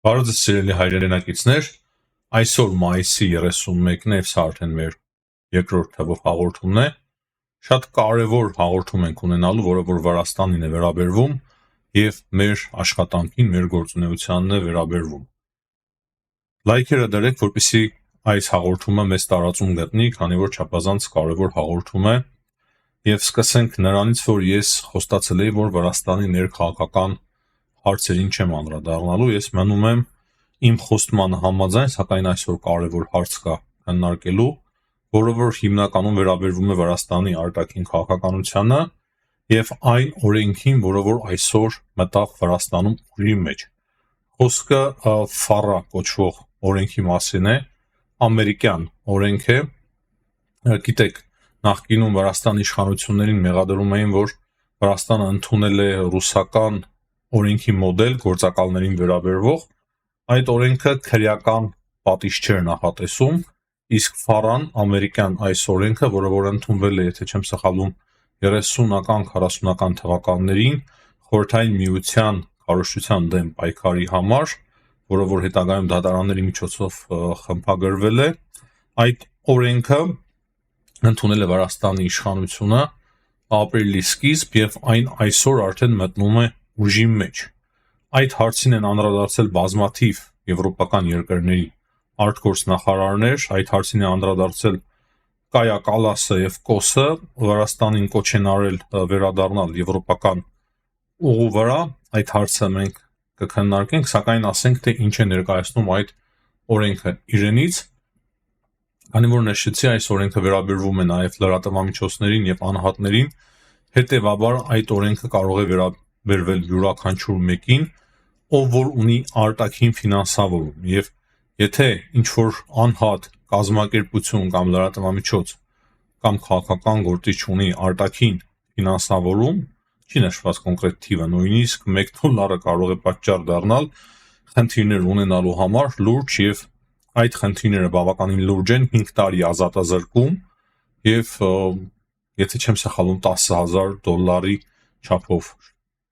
Բարոյ սիրելի հայրենակիցներ, այսօր մայիսի 31-ն է, սա արդեն մեր երկրորդ թվով հաղորդումն է։ Շատ կարևոր հաղորդում ենք ունենալու, որը որ Վրաստանին է վերաբերվում եւ մեր աշխատանքին, մեր գործունեությանն է վերաբերվում։ Լայքերը դրեք, որպեսզի այս հաղորդումը մեծ տարածում գտնի, քանի որ չափազանց կարևոր հաղորդում է, եւ սկսենք նրանից, որ ես խոստացել էի, որ Վրաստանի ներքաղաքական հարցերին չեմ անդրադառնալու, ես մնում եմ իմ խոստմանը համաձայն, սակայն այսօր կարևոր հարց կա քննարկելու, որը որ հիմնականում վերաբերվում է Վրաստանի արտաքին քաղաքականությանը եւ այն օրենքին, որը որ այսօր մտավ Վրաստանում ուժի մեջ։ Խոսքը FARA կոչվող օրենքի մասին է, ամերիկյան օրենք է։ Գիտեք, նախկինում Վրաստանի իշխանություններին մեղադրում էին, որ Վրաստանը ընդունել է ռուսական օրենքի մոդել գործակալներին վերաբերվող, այդ օրենքը քրեական պատիժ չէր նախատեսում, իսկ FARA-ն ամերիկյան այս օրենքը, որը որ ընդունվել է, եթե չեմ սխալվում, 30-ական, 40-ական թվականներին Խորհրդային Միության քարոզչության դեմ պայքարի համար, որը որ հետագայում դատարանների միջոցով խմբագրվել է, այդ օրենքը ընդունել է Վրաստանի իշխանությունը ապրիլի սկիզբ եւ այն այսօր արդեն մտնում է ուժի մեջ։ Այդ հարցին են անդրադարձել բազմաթիվ եվրոպական երկրների արտգործնախարարներ, այդ հարցին է անդրադարձել Կայա Կալասը եւ Կոսը, Վրաստանին կոչ են արել վերադառնալ եվրոպական ուղու վրա, այդ հարցը մենք կքննարկենք, սակայն ասենք թե ինչ է ներկայացնում այդ օրենքը իրենից, քանի որ նշեցի, այս օրենքը վերաբերվում է նաեւ լրատվամիջոցներին եւ անհատներին, հետեւաբար այդ օրենքը կարող է վերաբերվել յուրաքանչյուր մեկին, ով որ ունի արտաքին ֆինանսավորում, եւ եթե ինչ որ անհատ կազմակերպություն կամ լրատվամիջոց կամ քաղաքական գործիչ ունի արտաքին ֆինանսավորում, չի նշված կոնկրետ թիվը, նույնիսկ $1 կարող է պատճառ դառնալ խնդիրներ ունենալու համար լուրջ, եւ այդ խնդիրները բավականին լուրջ են, 5 տարի ազատազրկում եւ եթե չեմ սխալվում $10,000 չափով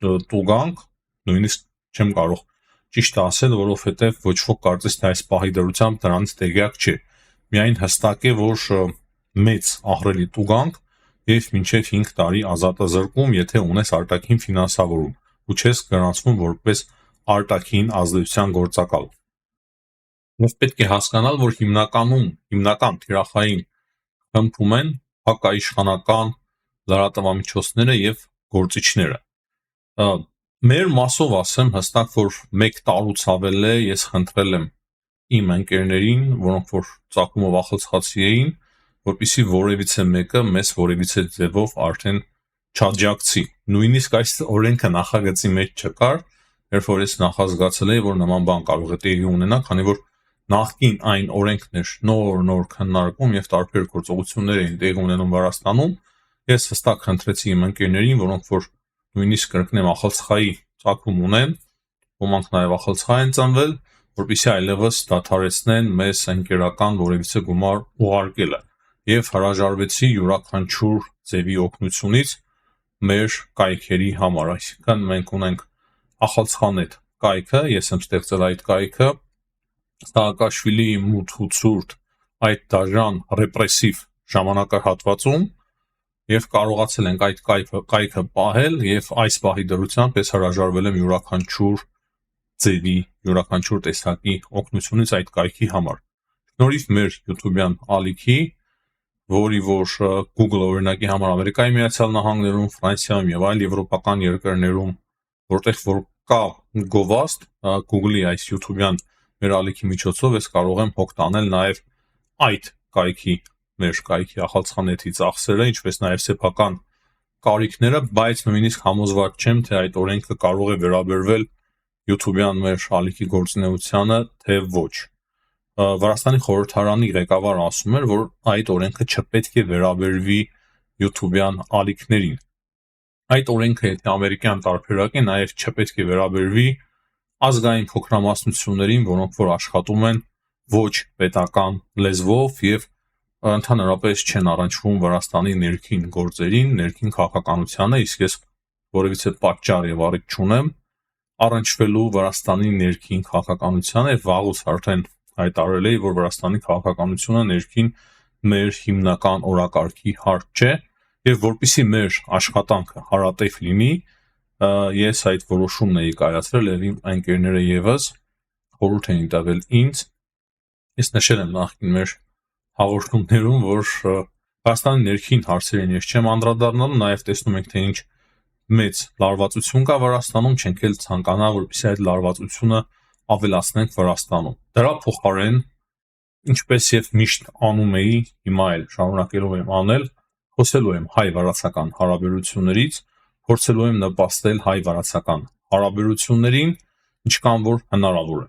տուգանք, նույնիսկ չեմ կարող ճիշտ ասել, որովհետեւ ոչ ոք կարծես թե այս պահի դրությամբ դրանից տեղյակ չէ։ Միայն հստակ է, որ մեծ ահռելի տուգանք եւ մինչեւ 5 տարի ազատազրկում, եթե ունես արտաքին ֆինանսավորում ու չես գրանցվում որպես արտաքին ազդեցության գործակալ։ Եվ պետք է հասկանալ, որ հիմնական թիրախային խմբում են հակաիշխանական լրատվամիջոցները եւ գործիչները։ Մեր մասով ասեմ հստակ, որ 1 տարուց ավել է ես խնդրել եմ իմ ընկերներին, որոնք որ ծագումով ախալցխացի էին, որպեսզի որևիցե մեկը մեզ որևիցե ձևով արդեն չաջակցի։ Նույնիսկ այս օրենքը նախագծի մեջ չկար, երբ որ ես նախազգացել էի, որ նման բան կարող է տեղի ունենալ, քանի որ նախկին այն օրենքն էր նոր քննարկում եւ տարբեր գործողություններ էին տեղի ունենում Վրաստանում, ես հստակ խնդրեցի իմ ընկերներին, որոնք որ նույնիսկ կրկնեմ ախալցխայի ծագում ունեն, ոմանք նաեւ ախալցխա են ծնվել, որպեսզի այլևս դադարեցնեն մեզ ընկերական որևիցե գումար ուղարկելը եւ հրաժարվեցի յուրաքանչյուր ձևի օգնությունից մեր կայքերի համար, այսինքն մենք ունենք Ախալցխանետ կայքը, ես եմ ստեղծել այդ կայքը, Սաակաշվիլիի մութ ու ցուրտ այդ դաժան ռեպրեսիվ ժամանակահատվածում եւ կարողացել ենք այդ կայքը պահել եւ այս պահի դրությամբ ես հրաժարվել եմ յուրաքանչյուր ձևի, յուրաքանչյուր տեսակի օգնությունից այդ կայքի համար։ Շնորհիվ մեր YouTube-յան ալիքի, որի որ Google օրինակի համար Ամերիկայի Միացյալ Նահանգներում, Ֆրանսիայում եւ այլ եվրոպական երկրներում, որտեղ որ կա գովազդ, Google-ի այս YouTube-յան մեր ալիքի միջոցով ես կարող եմ հոգ տանել նաեւ այդ կայքի, մեր կայքի Ախալցխանետի ծախսերը, ինչպես նաեւ սեփական կարիքները, բայց նույնիսկ համոզված չեմ, թե այդ օրենքը կարող է վերաբերվել YouTube-յան մեր ալիքի գործունեությանը, թե ոչ։ Վրաստանի խորհրդարանի ղեկավարը ասում էր, որ այդ օրենքը չպետք է վերաբերվի YouTube-յան ալիքներին։ Այդ օրենքը, եթե ամերիկյան տարբերակ է, նաեւ չպետք է վերաբերվի ազգային փոքրամասնություններին, որոնք որ աշխատում են ոչ պետական լեզվով եւ ընդհանրապես չեն առնչվում Վրաստանի ներքին գործերին, ներքին քաղաքականությանը, իսկ ես որևիցե պատճառ եւ առիթ չունեմ առնչվելու Վրաստանի ներքին քաղաքականության եւ վաղուց արդեն հայտարարել էի, որ Վրաստանի քաղաքականությունը ներքին մեր հիմնական օրակարգի հարկ չէ եւ որpիսի մեր աշխատանքը հարատև լինի, ես այդ որոշումն էի կայացրել եւ իմ ընկերները եւս խորհուրդ էին տվել ինձ, ես նշել եմ նախքին մեր հաղորդումներում, որ Վրաստանի ներքին հարցերին ես չեմ անդրադառնալու, նաեւ տեսնում եք թե ինչ մեծ լարվածություն կա Վրաստանում, չենք էլ ցանկանա, որպեսզի այդ լարվածությունը ավելացնենք Վրաստանում։ Դրա փոխարեն, ինչպես եւ միշտ անում էի, հիմա էլ շարունակելու եմ անել, խոսելու եմ հայ-վրացական հարաբերություններից, փորձելու եմ նպաստել հայ-վրացական հարաբերություններին, ինչքան որ հնարավոր է։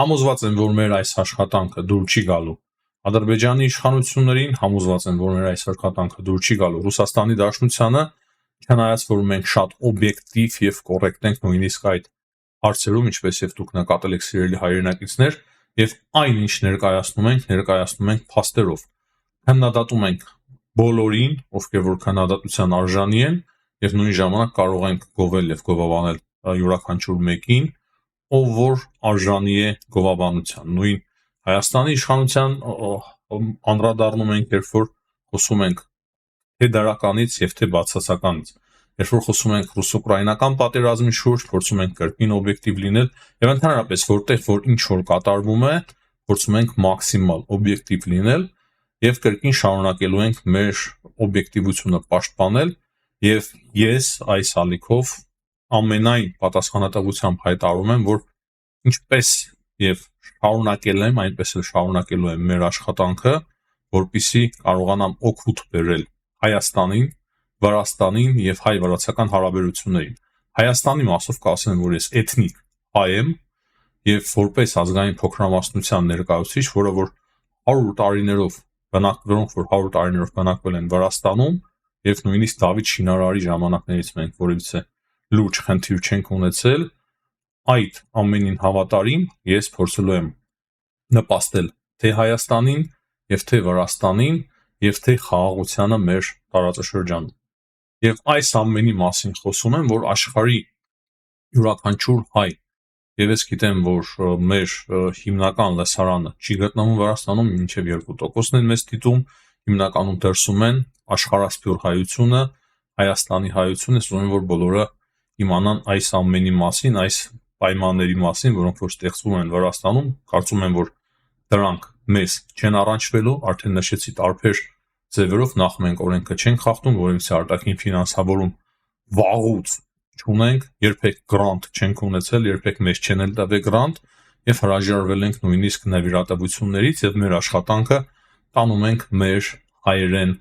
Համոզված եմ, որ մեր այս աշխատանքը դուր չի գալու Ադրբեջանի իշխանություններին, համոզված եմ, որ մեր այս աշխատանքը դուր չի գալու Ռուսաստանի Դաշնությանը, չնայած որ մենք շատ օբյեկտիվ եւ կոռեկտ ենք նույնիսկ այդ հարցերում, ինչպես եւ դուք նկատել եք սիրելի հայրենակիցներ, եւ այն ինչ ներկայացնում ենք փաստերով։ Քննադատում ենք բոլորին, ովքեր որ քննադատության արժանի են, եւ նույն ժամանակ կարող ենք գովել եւ գովաբանել յուրաքանչյուր մեկին, ով որ արժանի է գովաբանության։ Նույն Հայաստանի իշխանության անդրադառնում ենք, երբ որ խոսում ենք թե դարականից եւ թե բացասականից։ Երբ որ խոսում ենք ռուս-ուկրաինական պատերազմի շուրջ, փորձում ենք կրկին օբյեկտիվ լինել եւ ընդհանրապես որտեղ որ ինչ որ կատարվում է, փորձում ենք մաքսիմալ օբյեկտիվ լինել եւ կրկին շարունակելու ենք մեր օբյեկտիվությունը պաշտպանել եւ ես այս ալիքով ամենայն պատասխանատվությամբ հայտարարում եմ, որ ինչպես եւ շարունակել եմ, այնպես էլ շարունակելու եմ մեր աշխատանքը, որպիսի կարողանամ օգուտ բերել Հայաստանին, Վրաստանին եւ հայ-վրացական հարաբերություններին։ Հայաստանի մասով կասեմ, որ ես էթնիկ հայ եմ եւ որպես ազգային փոքրամասնության ներկայացուցիչ, որը որ 100 տարիներով բնակվել են Վրաստանում եւ նույնիսկ Դավիթ Շինարարի ժամանակներից մենք որևիցե լուրջ խնդիր չենք ունեցել, այդ ամենին հավատարիմ ես փորձելու եմ նպաստել թե Հայաստանին եւ թե Վրաստանին եւ թե խաղաղությանը մեր տարածաշրջանում։ Եվ այս ամենի մասին խոսում եմ, որ աշխարհի յուրաքանչյուր հայ, եւ ես գիտեմ, որ մեր հիմնական լսարանը չի գտնվում Վրաստանում, մինչեւ 2%-ն են մեզ դիտում, հիմնականում դրսում են աշխարհասփյուր հայությունը, Հայաստանի հայությունը, ես ուզում եմ, որ բոլորը իմանան այս ամենի մասին, այս պայմանների մասին, որոնք որ ստեղծվում են Վրաստանում, կարծում եմ, որ դրանք մեզ չեն առնչվելու, արդեն նշեցի տարբեր ձևերով, նախ մենք օրենքը չենք խախտում, որովհետեւ արտաքին ֆինանսավորում վաղուց չունենք, երբեք գրանտ չենք ունեցել, երբեք մեզ չեն էլ տվել գրանտ եւ հրաժարվել ենք նույնիսկ նվիրատվություններից եւ մեր աշխատանքը տանում ենք մեր հայերեն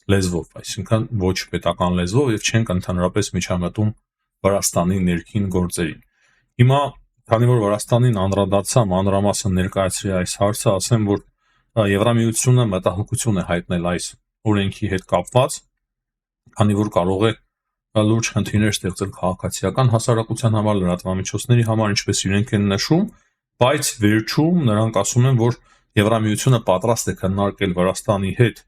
լեզվով, այսինքն ոչ պետական լեզվով եւ չենք ընդհանրապես միջամտում Վրաստանի ներքին գործերին։ Հիմա, քանի որ Վրաստանին անդրադարձամ, անդրամասն ներկայացրի այս հարցը, ասեմ, որ Եվրամիությունը մտահոգություն է հայտնել այս օրենքի հետ կապված, քանի որ կարող է լուրջ խնդիրներ ստեղծել քաղաքացիական հասարակության համար, լրատվամիջոցների համար, ինչպես իրենք են նշում, բայց վերջում նրանք ասում են, որ Եվրամիությունը պատրաստ է քննարկել Վրաստանի հետ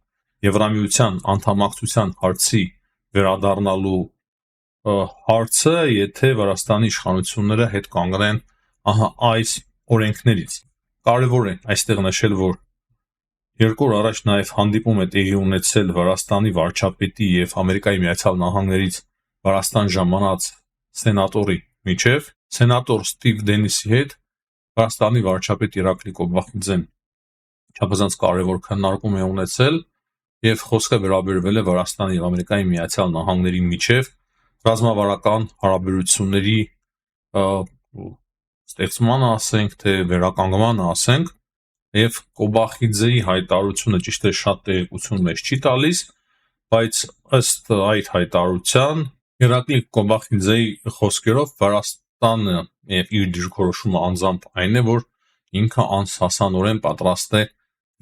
Եվրամիության անդամակցության հարցի վերադառնալու հարցը, եթե Վրաստանի իշխանությունները հետ կանգնեն այս օրենքներից։ Կարևոր է այստեղ նշել, որ երկու օր առաջ նաև հանդիպում է տեղի ունեցել Վրաստանի վարչապետի եւ Ամերիկայի Միացյալ Նահանգներից Վրաստան ժամանած սենատորի միջև, սենատոր Ստիվ Դենիսի հետ Վրաստանի վարչապետ Իրակլի Կոբախիձեն չափազանց կարևոր քննարկում է ունեցել եւ խոսքը վերաբերվել է Վրաստանի եւ Ամերիկայի Միացյալ Նահանգների միջև ռազմավարական հարաբերությունների ստեղծմանը, ասենք, թե վերականգնմանը, ասենք, եւ Կոբախիձեի հայտարարությունը ճիշտ է շատ տեղեկություն մեզ չի տալիս, բայց ըստ այդ հայտարարության Իրակլի Կոբախիձեի խոսքերով Վրաստանը եւ իր դիրքորոշումը անձամբ այն է, որ ինքը անսասանորեն պատրաստ է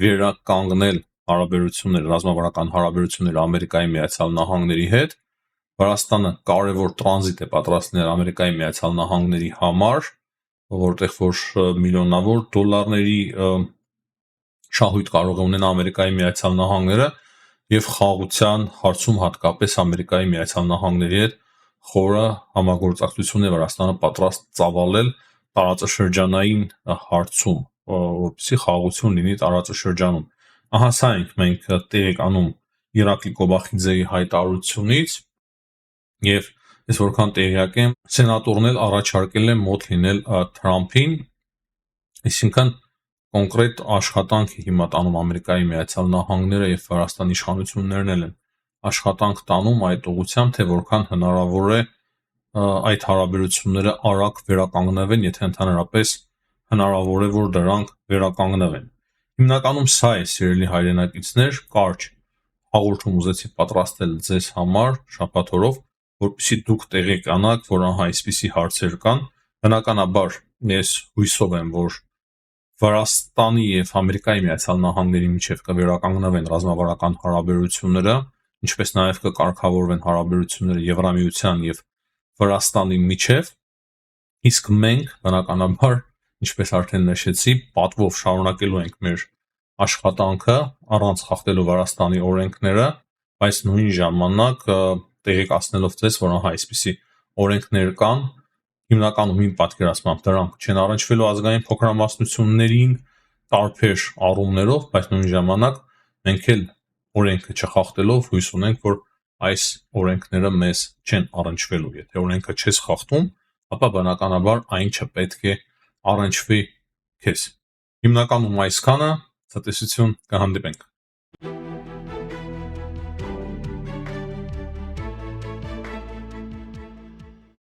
վերականգնել ռազմավարական հարաբերությունները Ամերիկայի Միացյալ Նահանգների հետ։ Վրաստանը կարևոր տրանզիտ է պատրաստել Ամերիկայի Միացյալ Նահանգների համար, որտեղ որ միլիոնավոր դոլարների շահույթ կարող է ունենալ Ամերիկայի Միացյալ Նահանգները եւ խաղաղության հարցում հատկապես Ամերիկայի Միացյալ Նահանգների հետ խորը համագործակցություն է Վրաստանը պատրաստ ծավալել տարածաշրջանային հարցում, որպեսզի խաղաղություն լինի տարածաշրջանում։ Ահա սա ենք մենք տեղեկանում Իրաքի Կոբախիձեի հայտարարությունից, եւ ես որքան տեղյակ եմ, սենատորն էլ առաջարկել է մոտ լինել Թրամփին, այսինքն կոնկրետ աշխատանք է հիմա տանում Ամերիկայի Միացյալ Նահանգները եւ Վրաստանի իշխանություններն են աշխատանք տանում այդ ուղղությամբ, թե որքան հնարավոր է այդ հարաբերությունները արագ վերականգնվեն, եթե ընդհանրապես հնարավոր է, որ դրանք վերականգնվեն։ Հիմնականում սա է, սիրելի հայրենակիցներ, կարճ հաղորդում ուզեցի պատրաստել ձեզ համար շաբաթօրով, որպեսզի դուք տեղեկանաք, որ ահա այսպիսի հարցեր կան։ Բնականաբար ես հույսով եմ, որ Վրաստանի եւ Ամերիկայի Միացյալ Նահանգների միջև կվերականգնվեն ռազմավարական հարաբերությունները, ինչպես նաեւ կկարգավորվեն հարաբերությունները Եվրամիության եւ Վրաստանի միջև, իսկ մենք բնականաբար, ինչպես արդեն նշեցի, պատվով շարունակելու ենք մեր աշխատանքը առանց խախտելու Վրաստանի օրենքները, բայց նույն ժամանակ տեղեկացնելով ձեզ, որ ահա այսպիսի օրենքներ կան, հիմնականում իմ պատկերացմամբ դրանք չեն առնչվելու ազգային փոքրամասնություններին տարբեր առումներով, բայց նույն ժամանակ մենք էլ օրենքը չխախտելով հույս ունենք, որ այս օրենքները մեզ չեն առնչվելու։ Եթե օրենքը չես խախտում, ապա բնականաբար այն չպետք է առնչվի քեզ։ Հիմնականում այսքանը, ցտեսություն, կհանդիպենք։